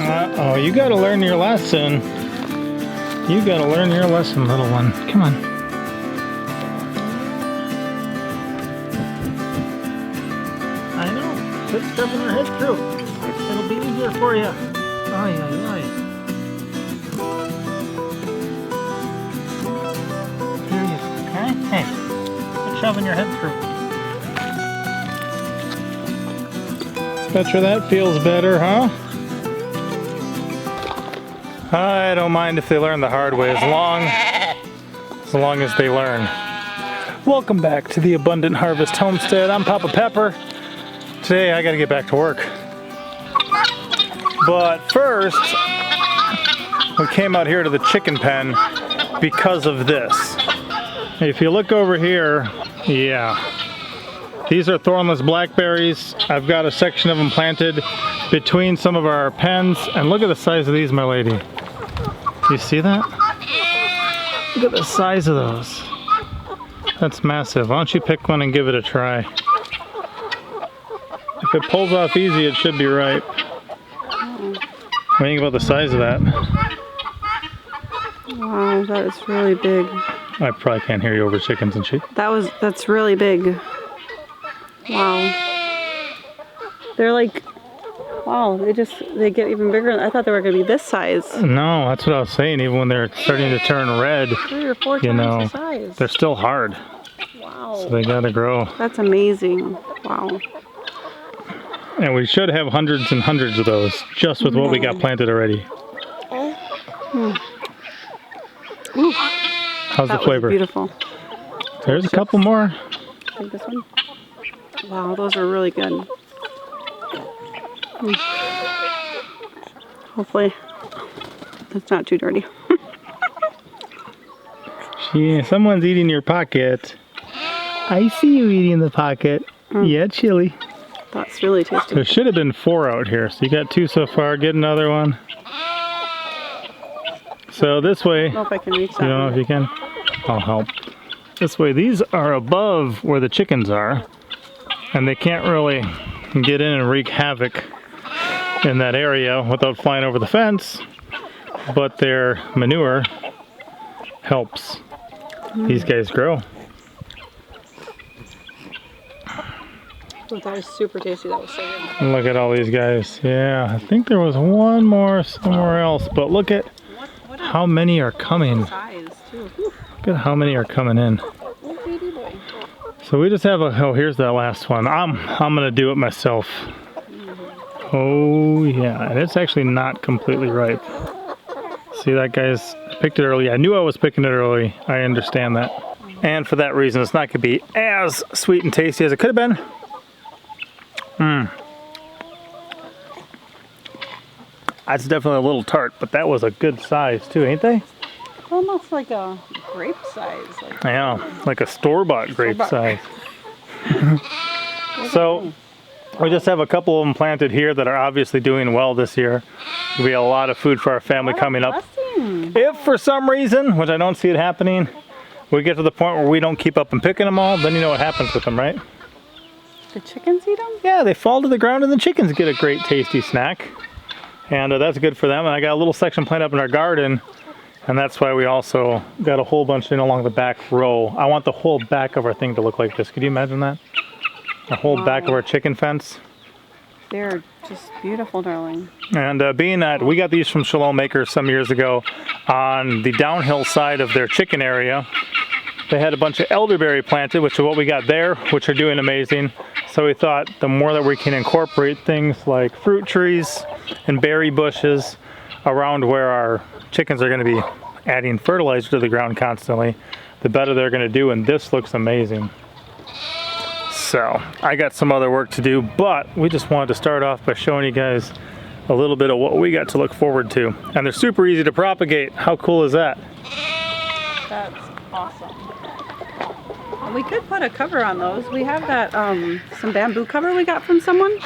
Uh-oh, you gotta learn your lesson. You gotta learn your lesson, little one. Come on. I know. Quit stuffing her head through. It'll be easier for you. Ay, ay, ay. Here you go, okay? Hey, quit shoving your head through. Bet you that feels better, huh? I don't mind if they learn the hard way, as long as they learn. Welcome back to the Abundant Harvest Homestead. I'm Papa Pepper. Today I gotta get back to work. But first, we came out here to the chicken pen because of this. If you look over here, yeah. These are thornless blackberries. I've got a section of them planted between some of our pens. And look at the size of these, my lady. You see that? Look at the size of those. That's massive. Why don't you pick one and give it a try? If it pulls off easy, it should be right. What do you think about the size of that? Wow, that is really big. I probably can't hear you over chickens and shit. That's really big. Wow. They're like, wow, they get even bigger. I thought they were going to be this size. No, that's what I was saying. Even when they're starting to turn red, 3 or 4 times the size. They're still hard. Wow. So they gotta grow. That's amazing. Wow. And we should have hundreds and hundreds of those, just with what we got planted already. Ooh. How's the flavor? Beautiful. There's a couple more. Like this one. Wow, those are really good. Hopefully, that's not too dirty. Yeah, someone's eating your pocket. I see you eating the pocket. Yeah, chili. That's really tasty. There should have been 4 out here, so you got 2 so far. Get another one. So this way, I don't know if I can reach that. You don't know if you can? I'll help. This way, these are above where the chickens are, and they can't really get in and wreak havoc in that area without flying over the fence, but their manure helps these guys grow. Oh, that was super tasty. That was so good. Look at all these guys. Yeah, I think there was one more somewhere else, but look at how many are coming. Size too. Look at how many are coming in. So we just have oh, here's that last one. I'm gonna do it myself. Oh yeah, and it's actually not completely ripe. See that, guys? I picked it early. I knew I was picking it early. I understand that. And for that reason, it's not gonna be as sweet and tasty as it could have been. That's definitely a little tart, but that was a good size too, ain't they? Almost like a grape size. Yeah, like a store-bought grape size. So we just have a couple of them planted here that are obviously doing well this year. There'll be a lot of food for our family coming up. If for some reason, which I don't see it happening, we get to the point where we don't keep up and picking them all, then you know what happens with them, right? The chickens eat them? Yeah, they fall to the ground and the chickens get a great tasty snack. And that's good for them. And I got a little section planted up in our garden, and that's why we also got a whole bunch in along the back row. I want the whole back of our thing to look like this. Could you imagine that? The whole back of our chicken fence. They're just beautiful, darling. And being that we got these from Shalom Acres some years ago on the downhill side of their chicken area, they had a bunch of elderberry planted, which is what we got there, which are doing amazing. So we thought the more that we can incorporate things like fruit trees and berry bushes around where our chickens are going to be adding fertilizer to the ground constantly, the better they're going to do, and this looks amazing. So I got some other work to do, but we just wanted to start off by showing you guys a little bit of what we got to look forward to. And they're super easy to propagate. How cool is that? That's awesome. We could put a cover on those. We have that some bamboo cover we got from someone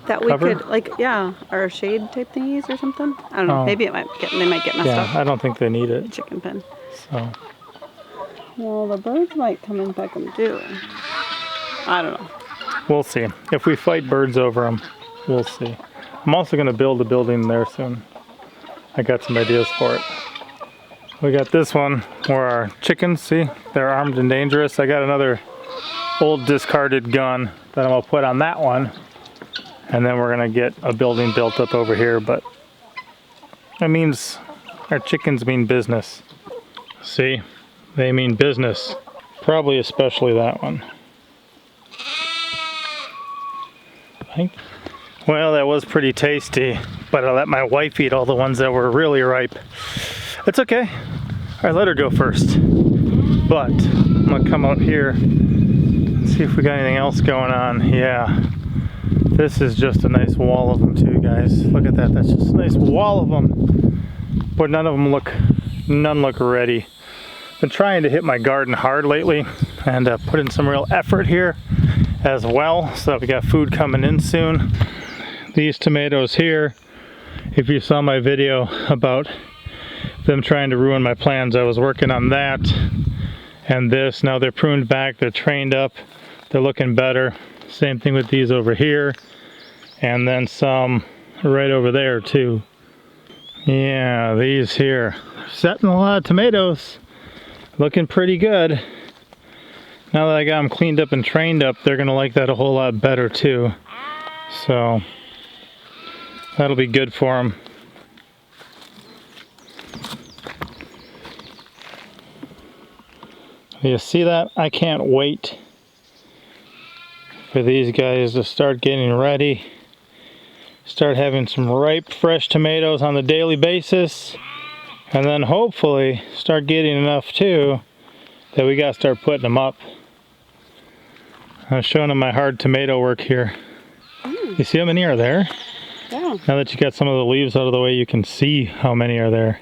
that we could, like, yeah, or shade type thingies or something. I don't know. Maybe they might get messed up. Yeah, I don't think they need it. Chicken pen. So. Well, the birds might come and peck them too. I don't know. We'll see. If we fight birds over them, we'll see. I'm also going to build a building there soon. I got some ideas for it. We got this one where our chickens, see, they're armed and dangerous. I got another old discarded gun that I'm going to put on that one. And then we're going to get a building built up over here. But that means our chickens mean business. See, they mean business. Probably especially that one. Well, that was pretty tasty, but I let my wife eat all the ones that were really ripe. It's okay. I let her go first. But I'm gonna come out here and see if we got anything else going on. Yeah, this is just a nice wall of them too, guys. Look at that. That's just a nice wall of them. But none look ready. Been trying to hit my garden hard lately and put in some real effort here as well, so that we got food coming in soon. These tomatoes here, if you saw my video about them trying to ruin my plans, I was working on that and this. Now they're pruned back, they're trained up, they're looking better. Same thing with these over here, and then some right over there too. Yeah, these here, setting a lot of tomatoes, looking pretty good. Now that I got them cleaned up and trained up, they're gonna like that a whole lot better too. So that'll be good for them. You see that? I can't wait for these guys to start getting ready. Start having some ripe, fresh tomatoes on a daily basis. And then hopefully start getting enough too that we gotta start putting them up. I'm showing them my hard tomato work here. You see how many are there? Yeah. Now that you got some of the leaves out of the way, you can see how many are there.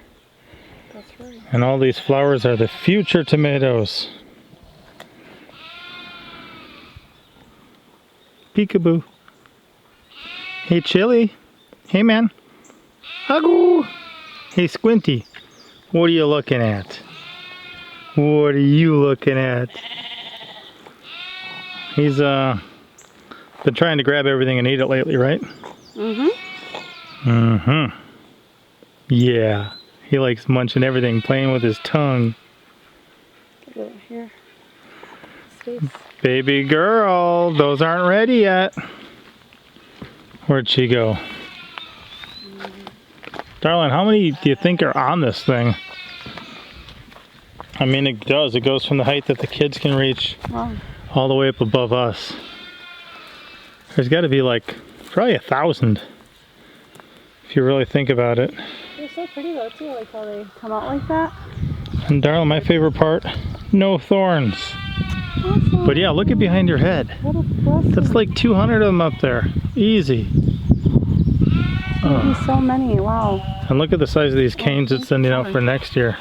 That's right. And all these flowers are the future tomatoes. Peekaboo. Hey Chili. Hey man. Agoo. Hey Squinty. What are you looking at? What are you looking at? He's been trying to grab everything and eat it lately, right? Mm-hmm. Mm-hmm. Yeah. He likes munching everything, playing with his tongue. Here. Baby girl, those aren't ready yet. Where'd she go? Darling, how many do you think are on this thing? I mean, it does. It goes from the height that the kids can reach all the way up above us. There's got to be like probably 1,000 if you really think about it. They're so pretty though too, like how they come out like that. And darling, my favorite part, no thorns. Awesome. But yeah, look at behind your head. What a blessing. That's like 200 of them up there. Easy. So many, wow. And look at the size of these canes it's sending out for next year.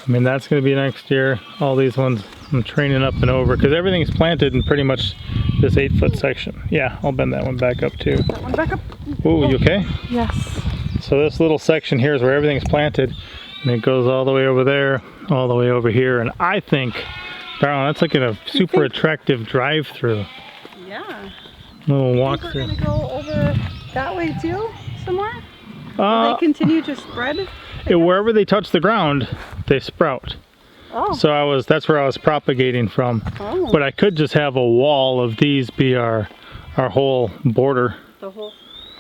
I mean, that's going to be next year. All these ones I'm training up and over because everything's planted in pretty much this 8-foot section. Yeah, I'll bend that one back up too. That one back up. Ooh, you okay? Yes. So this little section here is where everything's planted, and it goes all the way over there, all the way over here, and I think, darling, that's like a super attractive drive-through. Yeah. Little walk We're through. gonna go over that way too, somewhere? Will they continue to spread? Wherever they touch the ground, they sprout. Oh. So that's where I was propagating from. Oh. But I could just have a wall of these be our whole border. The whole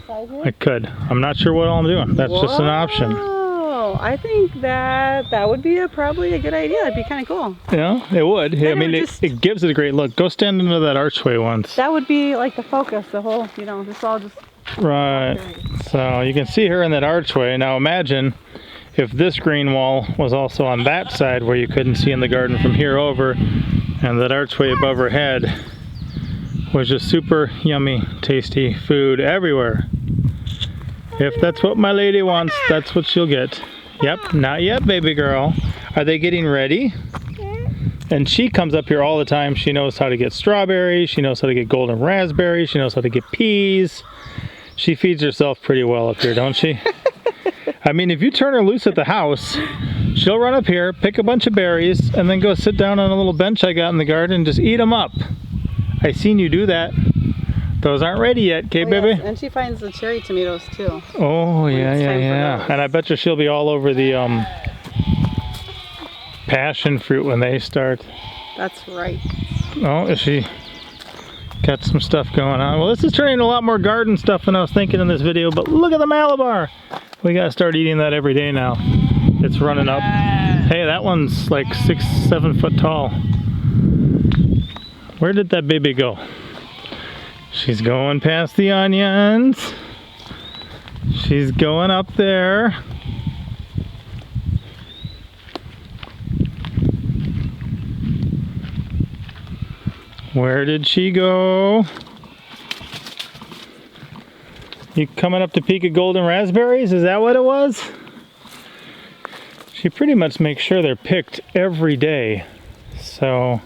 side here? I could. I'm not sure what all I'm doing. That's just an option. Oh, I think that would be probably a good idea. It'd be kind of cool. Yeah, it would. I mean, just, it gives it a great look. Go stand into that archway once. That would be like the focus, the whole, this all just... Right. So you can see her in that archway. Now imagine if this green wall was also on that side where you couldn't see in the garden from here over, and that archway above her head was just super yummy, tasty food everywhere. If that's what my lady wants, that's what she'll get. Yep, not yet, baby girl. Are they getting ready? And she comes up here all the time. She knows how to get strawberries. She knows how to get golden raspberries. She knows how to get peas. She feeds herself pretty well up here, don't she? I mean, if you turn her loose at the house, she'll run up here, pick a bunch of berries, and then go sit down on a little bench I got in the garden and just eat them up. I seen you do that. Those aren't ready yet, okay, baby? Yes, and she finds the cherry tomatoes too. Oh, yeah, it's yeah, time for yeah. those. And I bet you she'll be all over the passion fruit when they start. That's right. Oh, is she got some stuff going on? Well, this is turning into a lot more garden stuff than I was thinking in this video, but look at the Malabar. We gotta start eating that every day now. It's running up. Hey, that one's like 6-7 foot tall. Where did that baby go? She's going past the onions. She's going up there. Where did she go? You coming up to peek at golden raspberries? Is that what it was? She pretty much makes sure they're picked every day. So,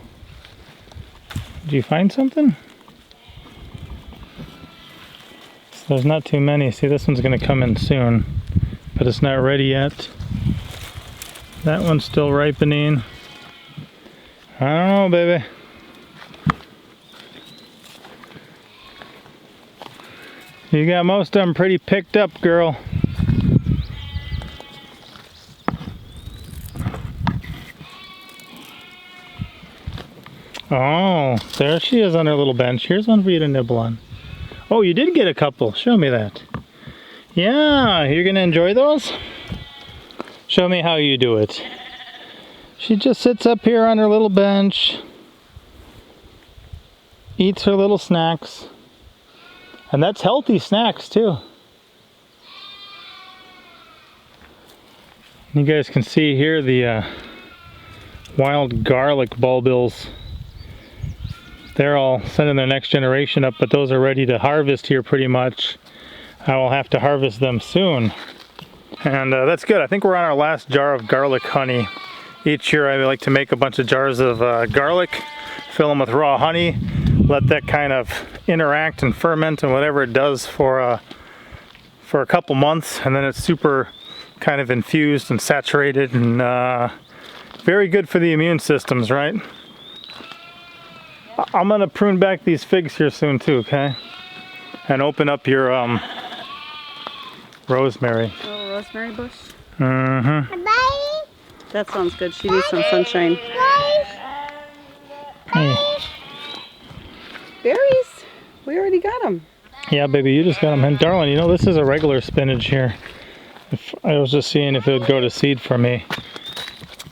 did you find something? So there's not too many. See, this one's gonna come in soon, but it's not ready yet. That one's still ripening. I don't know, baby. You got most of them pretty picked up, girl. Oh, there she is on her little bench. Here's one for you to nibble on. Oh, you did get a couple. Show me that. Yeah, you're gonna enjoy those? Show me how you do it. She just sits up here on her little bench, eats her little snacks. And that's healthy snacks too. You guys can see here the wild garlic bulbils. They're all sending their next generation up, but those are ready to harvest here pretty much. I will have to harvest them soon. And that's good. I think we're on our last jar of garlic honey. Each year I like to make a bunch of jars of garlic, fill them with raw honey, let that kind of interact and ferment and whatever it does for a couple months, and then it's super kind of infused and saturated and very good for the immune systems, right? I'm gonna prune back these figs here soon too, okay? And open up your rosemary. Oh, rosemary bush? Mm-hmm. That sounds good. She needs some sunshine. Hey. Berries? We already got them. Yeah, baby, you just got them. And darling, you know, this is a regular spinach here. I was just seeing if it would go to seed for me.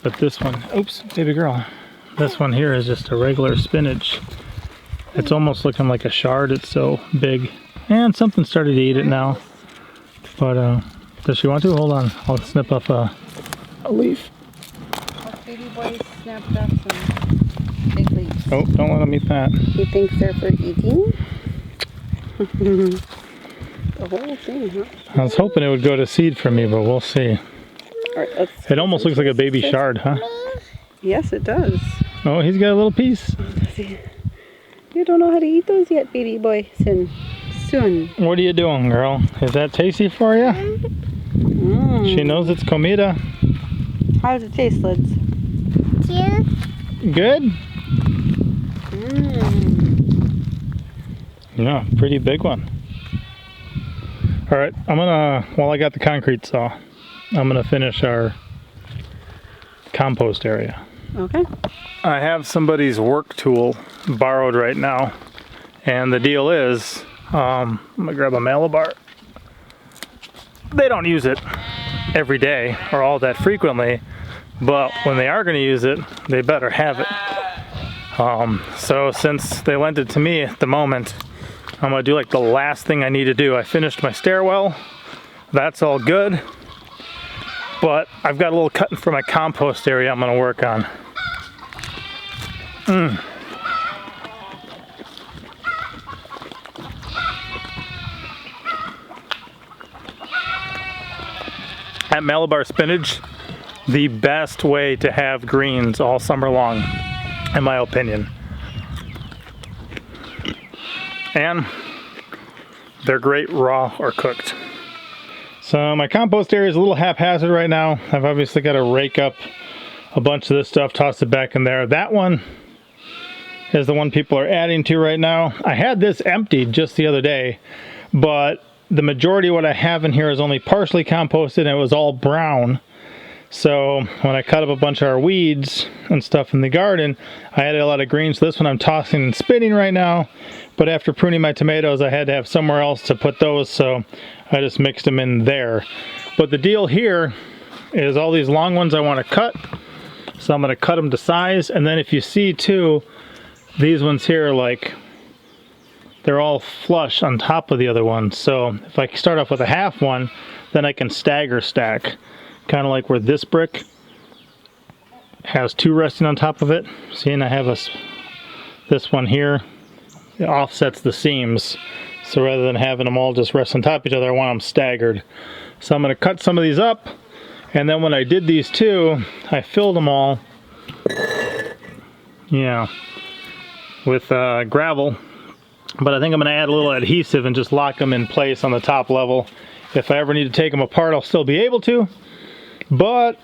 But this one, oops, baby girl. This one here is just a regular spinach. It's almost looking like a shard. It's so big. And something started to eat it now. But does she want to? Hold on. I'll snip off a leaf. Baby boy snapped up some big leaves. Oh, don't let him eat that. He thinks they're for eating? The whole thing, huh? I was hoping it would go to seed for me, but we'll see. All right, let's It almost looks like a baby shard, huh? Yes, it does. Oh, he's got a little piece. You don't know how to eat those yet, baby boy. Soon. What are you doing, girl? Is that tasty for you? She knows it's comida. How does it taste, Lids? Good? Yeah, pretty big one. All right, I'm gonna, while I got the concrete saw, I'm gonna finish our compost area. Okay. I have somebody's work tool borrowed right now, and the deal is, I'm gonna grab a Malabar. They don't use it every day or all that frequently, but when they are gonna use it, they better have it. So since they lent it to me at the moment, I'm gonna do like the last thing I need to do. I finished my stairwell, that's all good, but I've got a little cut for my compost area I'm gonna work on. At Malabar spinach, the best way to have greens all summer long, in my opinion. And they're great raw or cooked. So my compost area is a little haphazard right now. I've obviously got to rake up a bunch of this stuff, toss it back in there. That one is the one people are adding to right now. I had this emptied just the other day, but the majority of what I have in here is only partially composted and it was all brown. So when I cut up a bunch of our weeds and stuff in the garden, I added a lot of green. So this one I'm tossing and spinning right now. But after pruning my tomatoes, I had to have somewhere else to put those, so I just mixed them in there. But the deal here is all these long ones I want to cut. So I'm going to cut them to size. And then if you see too, these ones here, like, they're all flush on top of the other ones. So if I start off with a half one, then I can stagger stack. Kind of like where this brick has two resting on top of it. See, and I have this one here. It offsets the seams. So rather than having them all just rest on top of each other, I want them staggered. So I'm going to cut some of these up. And then when I did these two, I filled them all, with gravel. But I think I'm going to add a little adhesive and just lock them in place on the top level. If I ever need to take them apart, I'll still be able to. But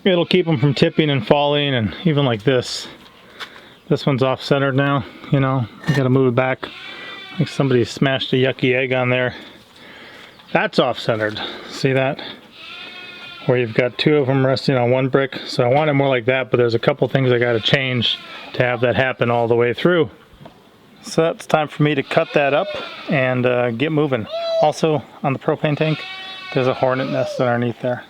it'll keep them from tipping and falling, and even like this. This one's off-centered now, I gotta move it back. Like somebody smashed a yucky egg on there. That's off-centered. See that? Where you've got two of them resting on one brick. So I want it more like that, but there's a couple things I gotta change to have that happen all the way through. So it's time for me to cut that up and get moving. Also, on the propane tank, there's a hornet nest underneath there.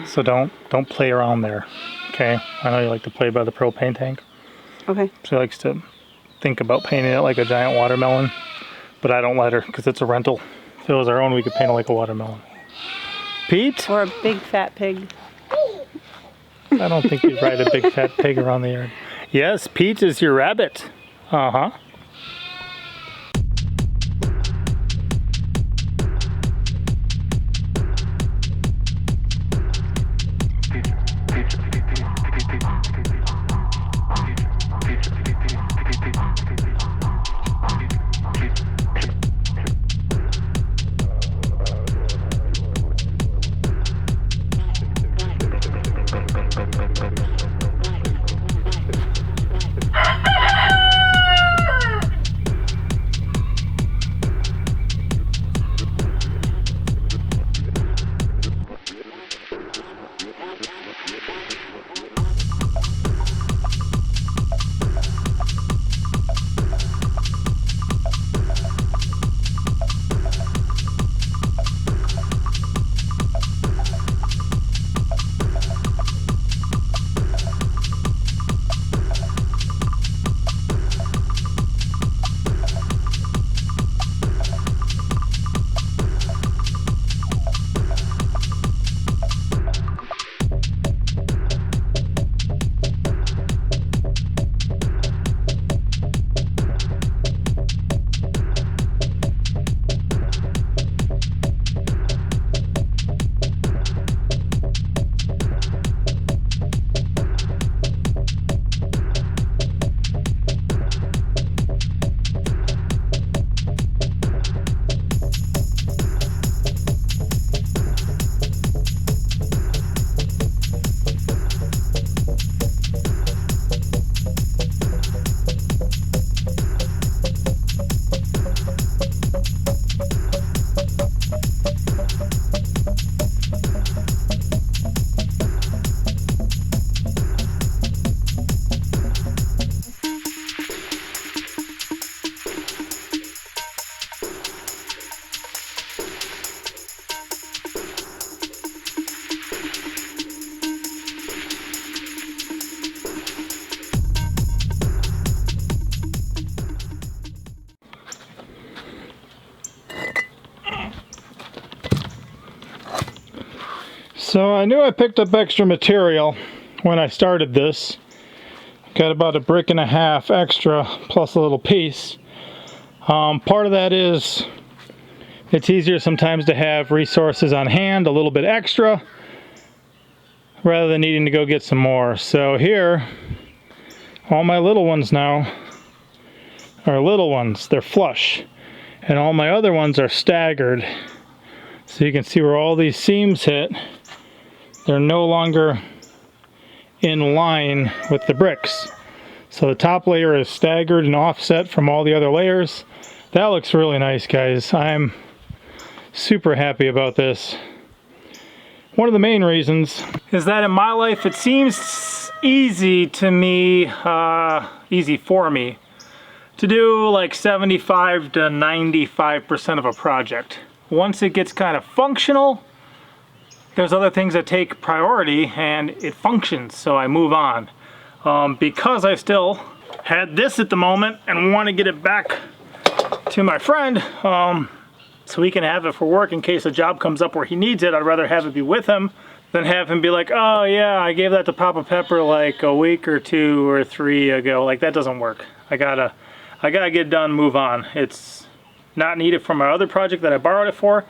So don't play around there, okay? I know you like to play by the propane tank. Okay. She likes to think about painting it like a giant watermelon, but I don't let her because it's a rental. If it was our own, we could paint it like a watermelon. Pete? Or a big fat pig. I don't think you'd ride a big fat pig around the yard. Yes, Pete is your rabbit. Uh-huh. So I knew I picked up extra material when I started this. Got about 1.5 bricks extra plus a little piece. Part of that is it's easier sometimes to have resources on hand, a little bit extra, rather than needing to go get some more. So here, all my little ones now are little ones. They're flush. And all my other ones are staggered. So you can see where all these seams hit. They're no longer in line with the bricks. So the top layer is staggered and offset from all the other layers. That looks really nice, guys. I'm super happy about this. One of the main reasons is that in my life it seems easy to me, easy for me, to do like 75 to 95% of a project. Once it gets kind of functional, there's other things that take priority and it functions, so I move on. Because I still had this at the moment and want to get it back to my friend, so he can have it for work in case a job comes up where he needs it. I'd rather have it be with him than have him be like, oh yeah, I gave that to Papa Pepper like a week or 2 or 3 ago. Like, that doesn't work. I gotta get done, move on. It's not needed for my other project that I borrowed it for,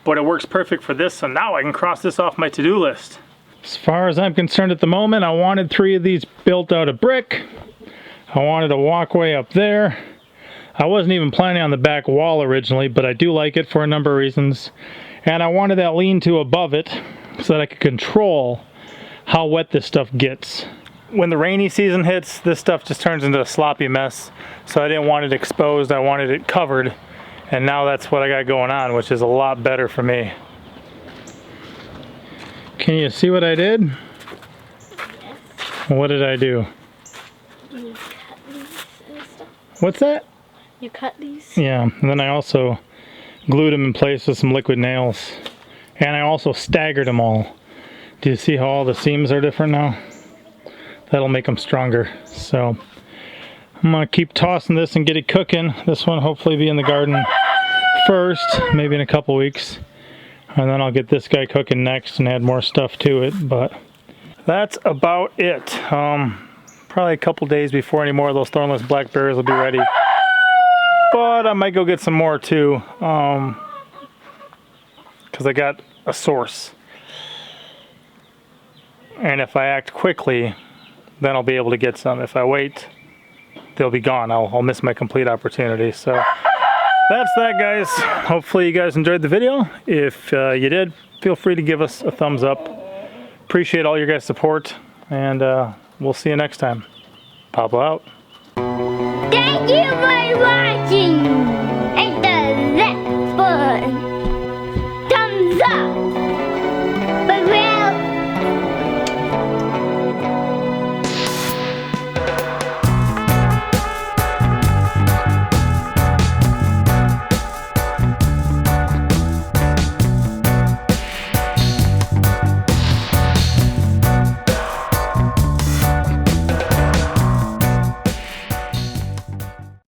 but it works perfect for this, so now I can cross this off my to-do list. As far as I'm concerned at the moment, I wanted 3 of these built out of brick. I wanted a walkway up there. I wasn't even planning on the back wall originally, but I do like it for a number of reasons. And I wanted that lean-to above it so that I could control how wet this stuff gets. When the rainy season hits, this stuff just turns into a sloppy mess. So I didn't want it exposed, I wanted it covered. And now that's what I got going on, which is a lot better for me. Can you see what I did? What did I do? You cut these and stuff. What's that? You cut these? Yeah, and then I also glued them in place with some liquid nails. And I also staggered them all. Do you see how all the seams are different now? That'll make them stronger. So I'm gonna keep tossing this and get it cooking. This one hopefully be in the garden first, maybe in a couple weeks. And then I'll get this guy cooking next and add more stuff to it. But that's about it. Probably a couple days before any more of those thornless blackberries will be ready. But I might go get some more too, because I got a source. And if I act quickly, then I'll be able to get some. If I wait, they'll be gone. I'll miss my complete opportunity. So that's that, guys. Hopefully you guys enjoyed the video. If you did, feel free to give us a thumbs up. Appreciate all your guys' support, and we'll see you next time. Papa out. Thank you for watching.